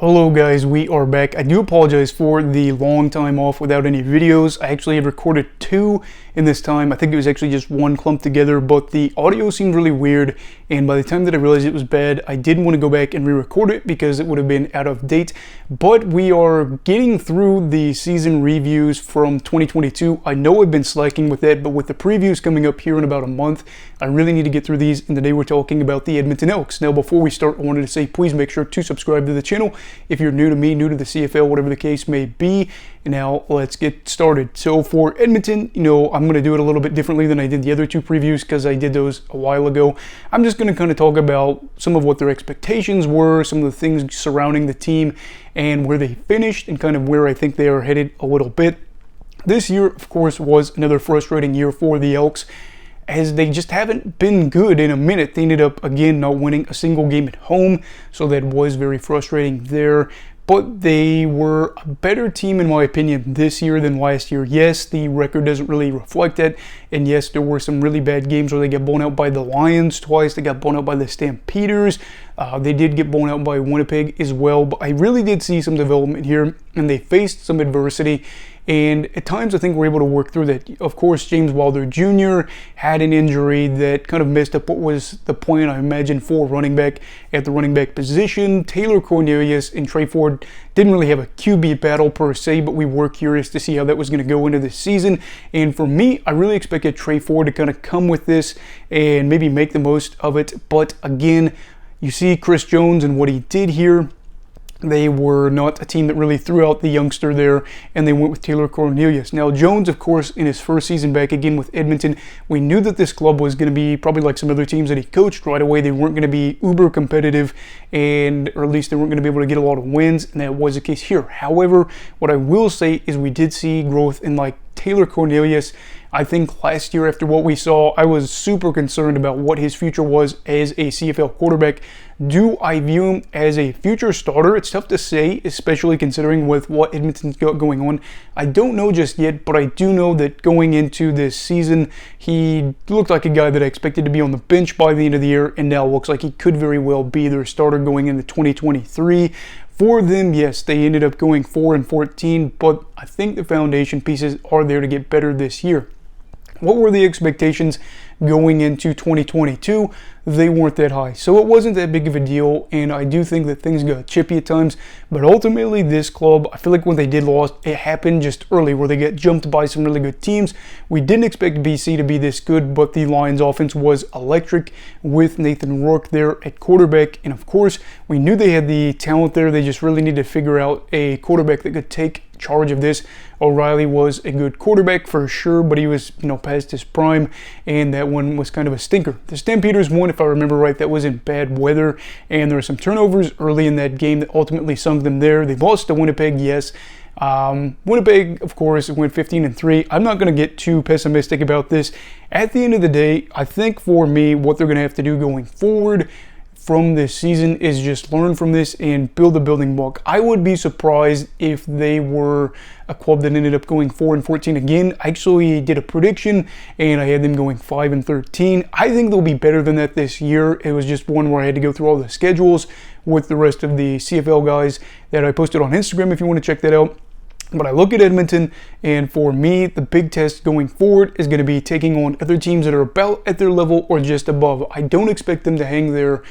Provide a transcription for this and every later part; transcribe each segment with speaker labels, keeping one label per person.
Speaker 1: Hello guys, we are back. I do apologize for the long time off without any videos. I actually have recorded two in this time. I think it was actually just one clumped together, but the audio seemed really weird, and by the time that I realized it was bad, I did want to go back and re-record it because it would have been out of date. But we are getting through the season reviews from 2022. I know I've been slacking with that, but with the previews coming up here in about a month, I really need to get through these, and today we're talking about the Edmonton Elks. Now before we start, I wanted to say please make sure to subscribe to the channel if you're new to me, new to the CFL, whatever the case may be. And now let's get started. So for Edmonton, I'm going to do it a little bit differently than I did the other two previews because I did those a while ago. I'm just going to kind of talk about some of what their expectations were, some of the things surrounding the team, and where they finished, and kind of where I think they are headed a little bit. This year, of course, was another frustrating year for the Elks, as they just haven't been good in a minute. They ended up, again, not winning a single game at home, so that was very frustrating there. But they were a better team, in my opinion, this year than last year. Yes, the record doesn't really reflect that, and yes, there were some really bad games where they got blown out by the Lions twice, they got blown out by the Stampeders, they did get blown out by Winnipeg as well, but I really did see some development here, and they faced some adversity. And at times, I think we're able to work through that. Of course, James Wilder Jr. had an injury that kind of messed up what was the plan, I imagine, for running back at the running back position. Taylor Cornelius and Trey Ford didn't really have a QB battle per se, but we were curious to see how that was going to go into this season. And for me, I really expected Trey Ford to kind of come with this and maybe make the most of it. But again, you see Chris Jones and what he did here. They were not a team that really threw out the youngster there, and they went with Taylor Cornelius. Now, Jones, of course, in his first season back again with Edmonton, we knew that this club was going to be probably like some other teams that he coached right away. They weren't going to be uber competitive, or at least they weren't going to be able to get a lot of wins, and that was the case here. However, what I will say is we did see growth in like Taylor Cornelius. I think last year, after what we saw, I was super concerned about what his future was as a CFL quarterback. Do I view him as a future starter? It's tough to say, especially considering with what Edmonton's got going on. I don't know just yet, but I do know that going into this season, he looked like a guy that I expected to be on the bench by the end of the year, and now looks like he could very well be their starter going into 2023. For them, yes, they ended up going 4-14, but I think the foundation pieces are there to get better this year. What were the expectations going into 2022? They weren't that high, so it wasn't that big of a deal, and I do think that things got chippy at times, but ultimately this club, I feel like when they did lose, it happened just early where they got jumped by some really good teams. We didn't expect BC to be this good, but the Lions offense was electric with Nathan Rourke there at quarterback, and of course we knew they had the talent there. They just really needed to figure out a quarterback that could take charge of this. O'Reilly was a good quarterback for sure, but he was past his prime, and that one was kind of a stinker. The Stampeders won, if I remember right. That was in bad weather, and there were some turnovers early in that game that ultimately sunk them there. They lost to Winnipeg, yes. Winnipeg, of course, went 15-3. I'm not going to get too pessimistic about this. At the end of the day, I think for me, what they're going to have to do going forward from this season is just learn from this and build a building block. I would be surprised if they were a club that ended up going 4-14 again. I actually did a prediction and I had them going 5-13. I think they'll be better than that this year. It was just one where I had to go through all the schedules with the rest of the CFL guys that I posted on Instagram if you want to check that out. But I look at Edmonton, and for me, the big test going forward is going to be taking on other teams that are about at their level or just above. I don't expect them to hang there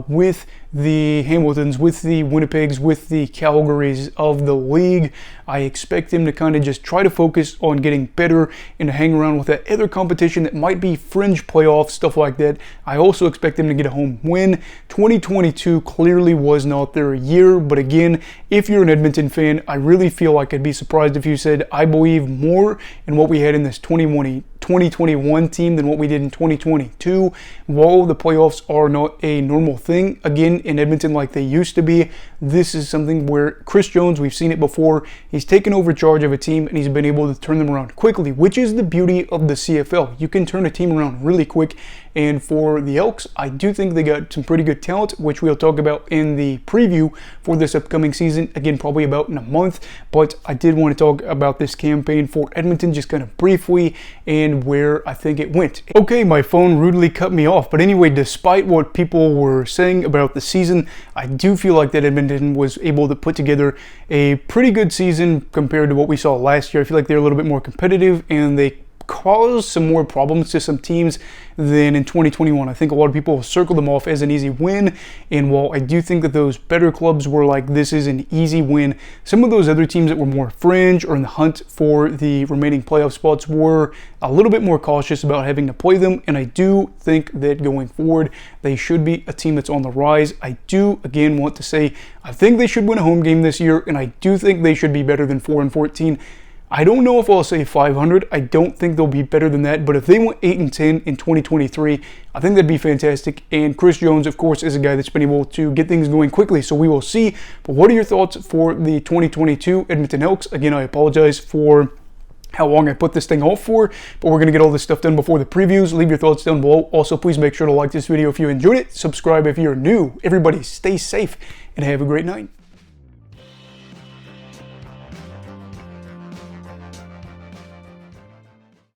Speaker 1: with the Hamiltons, with the Winnipegs, with the Calgarys of the league. I expect them to kind of just try to focus on getting better and to hang around with that other competition that might be fringe playoffs, stuff like that. I also expect them to get a home win. 2022 clearly was not their year, but again, if you're an Edmonton fan, I really feel like I'd be surprised if you said, I believe more in what we had in this 2021 team than what we did in 2022. While the playoffs are not a normal thing, again, in Edmonton like they used to be, this is something where Chris Jones, we've seen it before, he's taken over charge of a team and he's been able to turn them around quickly, which is the beauty of the CFL. You can turn a team around really quick, And for the Elks, I do think they got some pretty good talent, which we'll talk about in the preview for this upcoming season. Again, probably about in a month, but I did want to talk about this campaign for Edmonton just kind of briefly and where I think it went. Okay, my phone rudely cut me off, but anyway, despite what people were saying about the season, I do feel like that Edmonton was able to put together a pretty good season compared to what we saw last year. I feel like they're a little bit more competitive and they caused some more problems to some teams than in 2021. I think a lot of people circle them off as an easy win, and while I do think that those better clubs were like, this is an easy win, some of those other teams that were more fringe or in the hunt for the remaining playoff spots were a little bit more cautious about having to play them, and I do think that going forward they should be a team that's on the rise. I do again want to say I think they should win a home game this year, and I do think they should be better than 4-14. I don't know if I'll say 500. I don't think they'll be better than that. But if they went 8-10 in 2023, I think that'd be fantastic. And Chris Jones, of course, is a guy that's been able to get things going quickly. So we will see. But what are your thoughts for the 2022 Edmonton Elks? Again, I apologize for how long I put this thing off for, but we're going to get all this stuff done before the previews. Leave your thoughts down below. Also, please make sure to like this video if you enjoyed it. Subscribe if you're new. Everybody stay safe and have a great night.